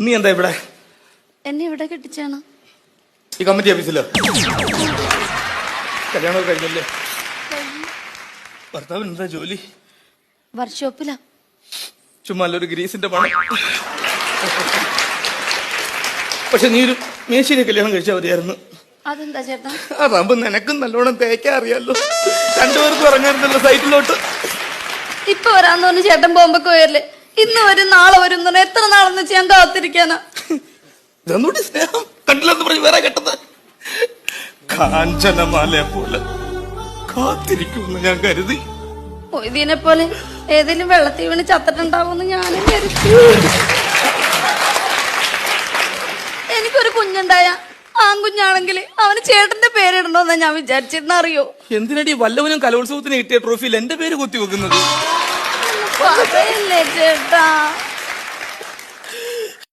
നീ എന്താ ഇവിടെ? എന്നെ ഇവിടെ കെട്ടിച്ചാണ്. ഈ കമ്മിറ്റി ഓഫീസിലോ? കല്യാണം കഴിഞ്ഞല്ലേ? ഭർത്താവിന് എന്താ ജോലി? വർക്ക്ഷോപ്പിലാ. ചുമ്മാ ഒരു ഗ്രീസിന്റെ പണം. പക്ഷെ നീ ഒരു മേശിനെ കല്യാണം കഴിച്ചാൽ മതിയായിരുന്നു. അതെന്താ ചേട്ടാ? അതാകുമ്പോ നിനക്കും നല്ലോണം തേക്കാൻ അറിയാലോ. രണ്ടുപേർക്കും ഇറങ്ങാറുണ്ടല്ലോ സൈറ്റിലോട്ട്. ഇപ്പൊ വരാന്ന് പറഞ്ഞ് ചേട്ടൻ പോകുമ്പോ വരില്ലേ? ഇന്ന് വരും നാളെ വരും എന്ന് പറഞ്ഞാൽ എത്ര നാളെന്ന് വെച്ച് ഞാൻ കാത്തിരിക്കാനാ. ഇതൊന്നുകൂടി സ്നേഹം കണ്ടില്ലെന്ന് പറഞ്ഞ് വേറെ കെട്ടത്. കാഞ്ചനമാലയെ പോലെ കാത്തിരിക്കുമെന്ന് ഞാൻ കരുതി. മൊയ്തീനെ പോലെ ഏതെങ്കിലും വെള്ളത്തിൽ വീണ് ചത്തിട്ടുണ്ടാവുമെന്ന് ഞാനും കരുതി. എനിക്കൊരു കുഞ്ഞുണ്ടായ ആൺകുഞ്ഞാണെങ്കിൽ അവന് ചേട്ടന്റെ പേരിടണോന്നാ ഞാൻ വിചാരിച്ചിരുന്ന. അറിയോ എന്തിനടി വല്ലവനും കലോത്സവത്തിന് കിട്ടിയ ട്രോഫിയിൽ എന്റെ പേര് കുത്തി വെക്കുന്നത്? പറയല്ലേ ചേട്ടാ.